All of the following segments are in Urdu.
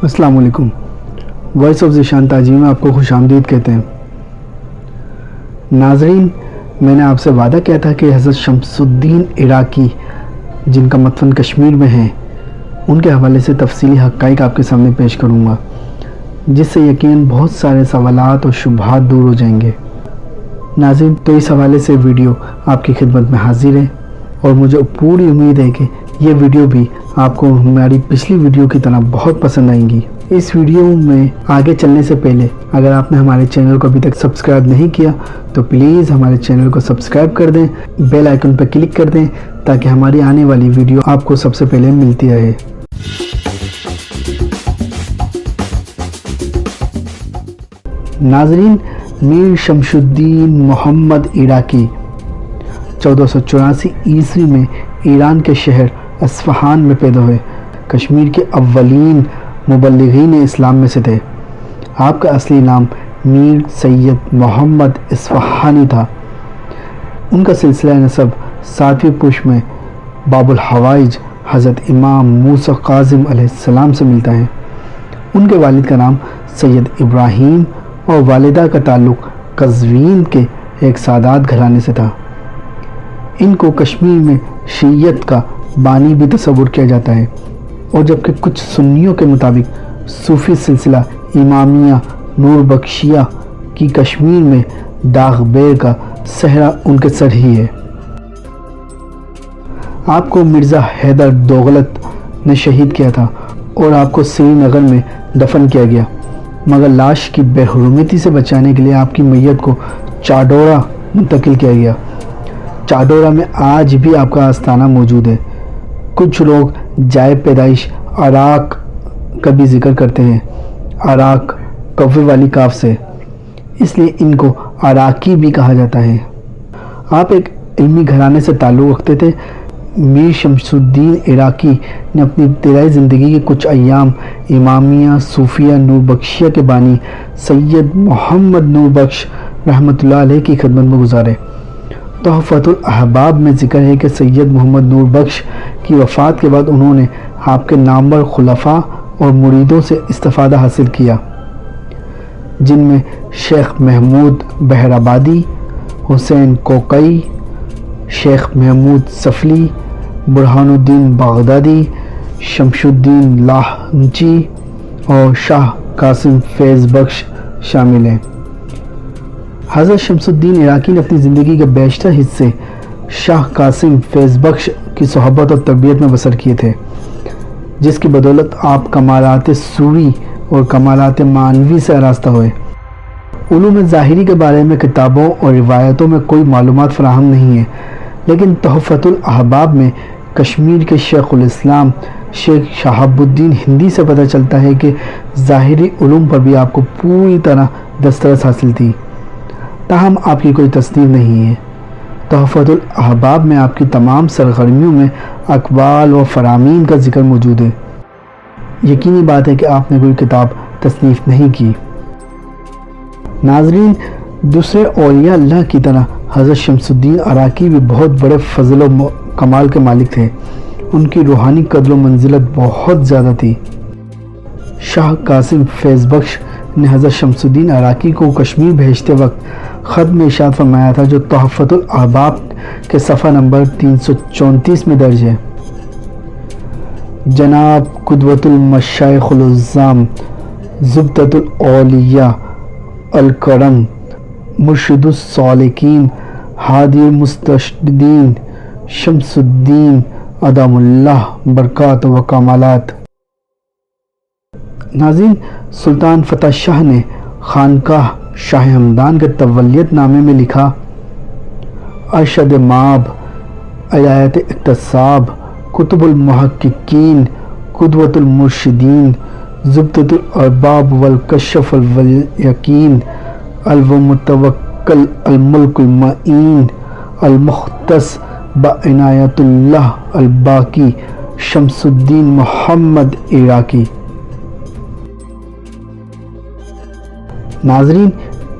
السلام علیکم۔ وائس آف ذیشان تاجی میں آپ کو خوش آمدید کہتے ہیں۔ ناظرین، میں نے آپ سے وعدہ کیا تھا کہ حضرت شمس الدین عراقی جن کا مدفن کشمیر میں ہے ان کے حوالے سے تفصیلی حقائق آپ کے سامنے پیش کروں گا، جس سے یقیناً بہت سارے سوالات اور شبہات دور ہو جائیں گے۔ ناظرین، تو اس حوالے سے ویڈیو آپ کی خدمت میں حاضر ہے اور مجھے پوری امید ہے کہ یہ ویڈیو بھی آپ کو ہماری پچھلی ویڈیو کی طرح بہت پسند آئیں گی۔ اس ویڈیو میں آگے چلنے سے پہلے اگر آپ نے ہمارے چینل کو ابھی تک سبسکرائب نہیں کیا تو پلیز ہمارے چینل کو سبسکرائب کر دیں، بیل آئیکن پر کلک کر دیں تاکہ ہماری آنے والی ویڈیو آپ کو سب سے پہلے ملتی رہے۔ ناظرین، میر شمس الدین محمد عراقی 1484 عیسوی میں ایران کے شہر اصفہان میں پیدا ہوئے۔ کشمیر کے اولین مبلغین اسلام میں سے تھے۔ آپ کا اصلی نام میر سید محمد اصفہانی تھا۔ ان کا سلسلہ نسب 7ویں پشت میں باب الحوائج حضرت امام موسیٰ کاظم علیہ السلام سے ملتا ہے۔ ان کے والد کا نام سید ابراہیم اور والدہ کا تعلق قزوین کے ایک سادات گھرانے سے تھا۔ ان کو کشمیر میں شیعیت کا بانی بھی تصور کیا جاتا ہے، اور جبکہ کچھ سنیوں کے مطابق صوفی سلسلہ امامیہ نور بخشیہ کی کشمیر میں داغ بیر کا صحرا ان کے سر ہی ہے۔ آپ کو مرزا حیدر دوغلت نے شہید کیا تھا اور آپ کو سری نگر میں دفن کیا گیا، مگر لاش کی بے حرمتی سے بچانے کے لیے آپ کی میت کو چاڈورہ منتقل کیا گیا۔ چاڈورہ میں آج بھی آپ کا آستانہ موجود ہے۔ کچھ لوگ جائے پیدائش عراق کا بھی ذکر کرتے ہیں، عراق قوے والی کاف سے، اس لیے ان کو عراقی بھی کہا جاتا ہے۔ آپ ایک علمی گھرانے سے تعلق رکھتے تھے۔ میر شمس الدین عراقی نے اپنی ابتدائی زندگی کے کچھ ایام امامیہ صوفیہ نور بخشیہ کے بانی سید محمد نور بخش رحمۃ اللہ علیہ کی خدمت میں گزارے۔ تحفۃ الاحباب میں ذکر ہے کہ سید محمد نور بخش کی وفات کے بعد انہوں نے آپ کے نامور خلفاء اور مریدوں سے استفادہ حاصل کیا، جن میں شیخ محمود بہرآبادی، حسین کوکئی، شیخ محمود سفلی، برہان الدین بغدادی، شمس الدین لاہنچی اور شاہ قاسم فیض بخش شامل ہیں۔ حضرت شمس الدین عراقی نے اپنی زندگی کے بیشتر حصے شاہ قاسم فیض بخش کی صحبت اور تربیت میں بسر کیے تھے، جس کی بدولت آپ کمالات سوری اور کمالات معنوی سے آراستہ ہوئے۔ علوم ظاہری کے بارے میں کتابوں اور روایتوں میں کوئی معلومات فراہم نہیں ہے، لیکن تحفۃ الاحباب میں کشمیر کے شیخ الاسلام شیخ شہاب الدین ہندی سے پتہ چلتا ہے کہ ظاہری علوم پر بھی آپ کو پوری طرح دسترس حاصل تھی، تاہم آپ کی کوئی تصدیق نہیں ہے۔ تحفۃ الاحباب میں آپ کی تمام سرگرمیوں میں اقوال و فرامین کا ذکر موجود ہے۔ یقینی بات ہے کہ آپ نے کوئی کتاب تصنیف نہیں کی۔ ناظرین، دوسرے اولیاء اللہ کی طرح حضرت شمس الدین عراقی بھی بہت بڑے فضل و کمال کے مالک تھے۔ ان کی روحانی قدر و منزلت بہت زیادہ تھی۔ شاہ قاسم فیض بخش نے حضرت شمس الدین عراقی کو کشمیر بھیجتے وقت خط میں ارشاد فرمایا تھا، جو تحفۃ الاحباب کے صفحہ نمبر 334 میں درج ہے: جناب قدوۃ المشائخ العظام، زبدۃ الاولیاء، الکرم، مرشد السالکین، ہادی المسترشدین، شمس الدین ادام اللہ برکات و کمالات۔ ناظرین، سلطان فتح شاہ نے خانقاہ شاہ ہمدان کے تولیت نامے میں لکھا: ارشد مآب، عنایت اقتصاب، کتب المحققین، قدوۃ المرشدین، زبدۃ الارباب والکشف والیقین، المتوکل، الملک المعین، المختص بعنایت اللہ الباقی، شمس الدین محمد عراقی۔ ناظرین،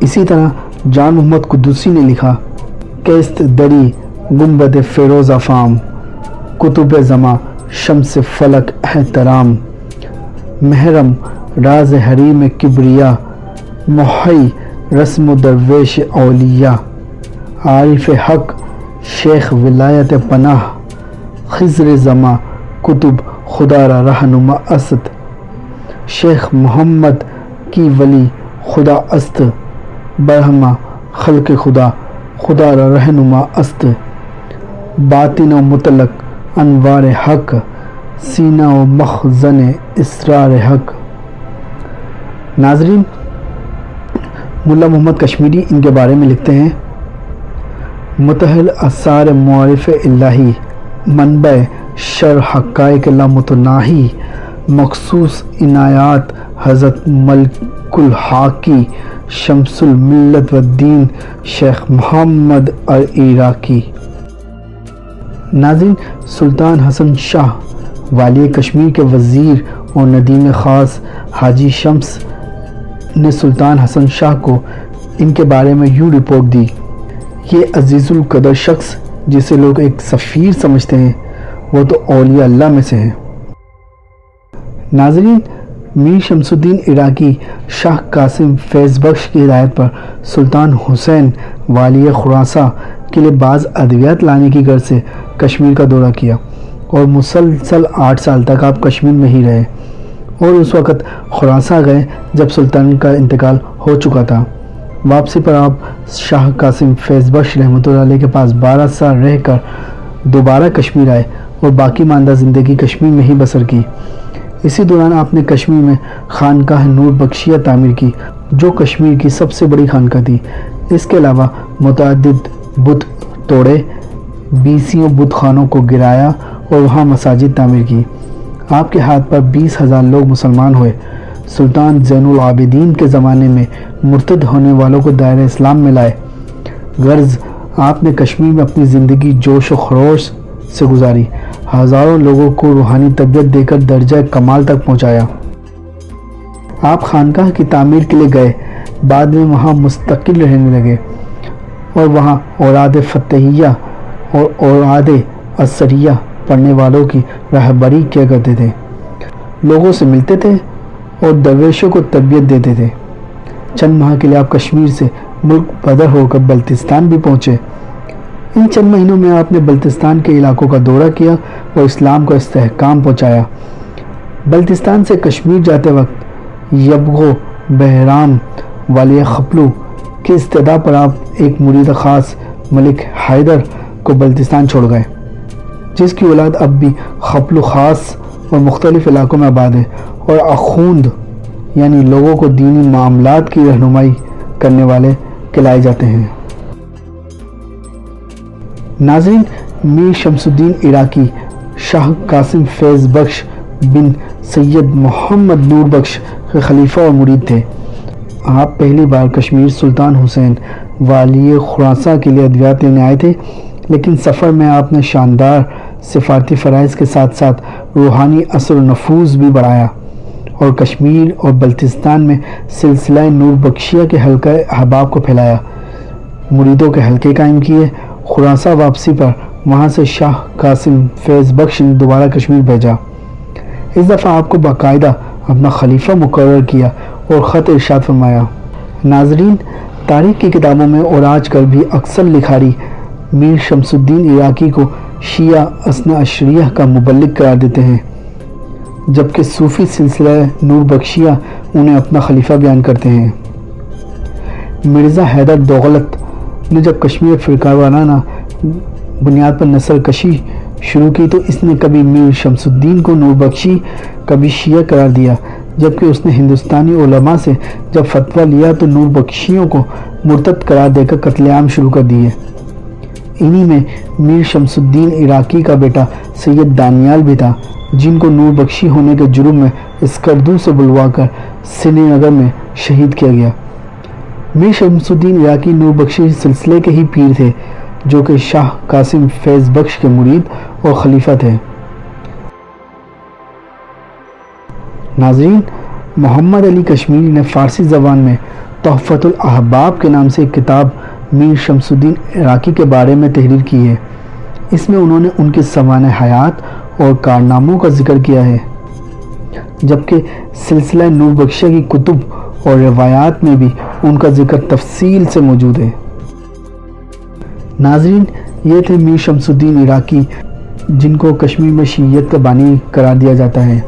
اسی طرح جان محمد قدوسی نے لکھا: کیست دری گنبد فیروز افام، کتب زماں شمس فلک احترام، محرم راز حریم کبریا، محی رسم و درویش اولیاء، عارف حق شیخ ولایت پناہ، خضر زماں کتب خدا را رہنما است، شیخ محمد کی ولی خدا است، برہمہ خلق خدا را رہنما است، باطن و مطلق انوار حق، سینہ و مخزن اسرار حق۔ ناظرین، ملا محمد کشمیری ان کے بارے میں لکھتے ہیں: متحل اسرار معارف الہی، منبع شرح حقائق لامتناہی، مخصوص عنایات حضرت ملک الحق کی، شمس الملت والدین شیخ محمد العراقی۔ ناظرین، سلطان حسن شاہ والی کشمیر کے وزیر اور ندیم خاص حاجی شمس نے سلطان حسن شاہ کو ان کے بارے میں یوں رپورٹ دی: یہ عزیز القدر شخص جسے لوگ ایک سفیر سمجھتے ہیں، وہ تو اولیاء اللہ میں سے ہیں۔ ناظرین، میر شمس الدین عراقی شاہ قاسم فیض بخش کی ہدایت پر سلطان حسین والی خراساں کے لیے بعض ادویات لانے کی غرض سے کشمیر کا دورہ کیا اور مسلسل 8 سال تک آپ کشمیر میں ہی رہے اور اس وقت خراساں گئے جب سلطان کا انتقال ہو چکا تھا۔ واپسی پر آپ شاہ قاسم فیض بخش رحمۃ اللہ علیہ کے پاس 12 سال رہ کر دوبارہ کشمیر آئے اور باقی ماندہ زندگی کشمیر میں ہی بسر کی۔ اسی دوران آپ نے کشمیر میں خانقاہ نور بخشیہ تعمیر کی، جو کشمیر کی سب سے بڑی خانقاہ تھی۔ اس کے علاوہ متعدد بت توڑے، 20 بت خانوں کو گرایا اور وہاں مساجد تعمیر کی۔ آپ کے ہاتھ پر 20,000 لوگ مسلمان ہوئے۔ سلطان زین العابدین کے زمانے میں مرتد ہونے والوں کو دائرہ اسلام میں لائے۔ غرض آپ نے کشمیر میں اپنی زندگی جوش و خروش سے گزاری، ہزاروں لوگوں کو روحانی تربیت دے کر درجہ کمال تک پہنچایا۔ آپ خانقاہ کی تعمیر کے لیے گئے، بعد میں وہاں مستقل رہنے لگے اور وہاں اوراد فتحیہ اور اوراد اثریہ پڑھنے والوں کی رہبری کیا کرتے تھے، لوگوں سے ملتے تھے اور درویشوں کو تربیت دیتے تھے۔ چند ماہ کے لیے آپ کشمیر سے ملک بدر ہو کر بلتستان بھی پہنچے۔ ان چند مہینوں میں آپ نے بلتستان کے علاقوں کا دورہ کیا اور اسلام کو استحکام پہنچایا۔ بلتستان سے کشمیر جاتے وقت یبغو بہرام والی خپلو کی استدعا پر آپ ایک مرید خاص ملک حیدر کو بلتستان چھوڑ گئے، جس کی اولاد اب بھی خپلو خاص اور مختلف علاقوں میں آباد ہے اور اخوند یعنی لوگوں کو دینی معاملات کی رہنمائی کرنے والے کہلائے جاتے ہیں۔ ناظرین، میر شمس الدین عراقی شاہ قاسم فیض بخش بن سید محمد نور بخش کے خلیفہ اور مرید تھے۔ آپ پہلی بار کشمیر سلطان حسین والی خراساں کے لیے ادویات لینے آئے تھے، لیکن سفر میں آپ نے شاندار سفارتی فرائض کے ساتھ ساتھ روحانی اثر و نفوذ بھی بڑھایا اور کشمیر اور بلتستان میں سلسلہ نور بخشیہ کے حلقہ احباب کو پھیلایا، مریدوں کے حلقے قائم کیے۔ خراساں واپسی پر وہاں سے شاہ قاسم فیض بخش نے دوبارہ کشمیر بھیجا۔ اس دفعہ آپ کو باقاعدہ اپنا خلیفہ مقرر کیا اور خط ارشاد فرمایا۔ ناظرین، تاریخ کی کتابوں میں اور آج کل بھی اکثر لکھاری میر شمس الدین عراقی کو شیعہ اثنا عشریہ کا مبلغ قرار دیتے ہیں، جبکہ صوفی سلسلہ نور بخشیہ انہیں اپنا خلیفہ بیان کرتے ہیں۔ مرزا حیدر دولت نے جب کشمیر فرقہ وارانہ بنیاد پر نسل کشی شروع کی تو اس نے کبھی میر شمس الدین کو نور بخشی، کبھی شیعہ قرار دیا، جبکہ اس نے ہندوستانی علماء سے جب فتویٰ لیا تو نور بخشیوں کو مرتد قرار دے کر قتل عام شروع کر دیے۔ انہی میں میر شمس الدین عراقی کا بیٹا سید دانیال بھی تھا، جن کو نور بخشی ہونے کے جرم میں اسکردو سے بلوا کر سری نگر میں شہید کیا گیا۔ میر شمس الدین عراقی نور بخشی سلسلے کے ہی پیر تھے، جو کہ شاہ قاسم فیض بخش کے مرید اور خلیفہ تھے۔ ناظرین، محمد علی کشمیری نے فارسی زبان میں تحفۃ الاحباب کے نام سے ایک کتاب میر شمس الدین عراقی کے بارے میں تحریر کی ہے۔ اس میں انہوں نے ان کی سوانح حیات اور کارناموں کا ذکر کیا ہے۔ جبکہ سلسلہ نور بخشیہ کی کتب اور روایات میں بھی ان کا ذکر تفصیل سے موجود ہے۔ ناظرین، یہ تھے میر شمس الدین عراقی، جن کو کشمیر میں شیعیت کا بانی قرار دیا جاتا ہے۔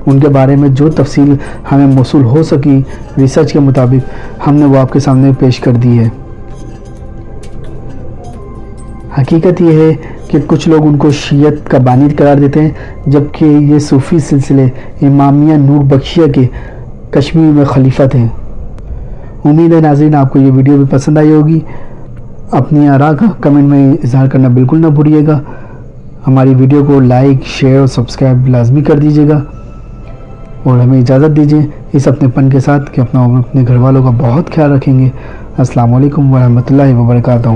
ان کے بارے میں جو تفصیل ہمیں موصول ہو سکی ریسرچ کے مطابق ہم نے وہ آپ کے سامنے پیش کر دی ہے۔ حقیقت یہ ہے کہ کچھ لوگ ان کو شیعت کا بانی قرار دیتے ہیں، جبکہ یہ صوفی سلسلے امامیہ نور بخشیہ کے کشمیر میں خلیفہ تھے۔ امید ہے ناظرین آپ کو یہ ویڈیو بھی پسند آئی ہوگی۔ اپنی آراء کا کمنٹ میں اظہار کرنا بالکل نہ بھولیے گا۔ ہماری ویڈیو کو لائک، شیئر اور سبسکرائب لازمی کر دیجیے گا، اور ہمیں اجازت دیجیے اس اپنے پن کے ساتھ کہ اپنا اور اپنے گھر والوں کا بہت خیال رکھیں گے۔ السلام علیکم ورحمۃ اللہ وبرکاتہ۔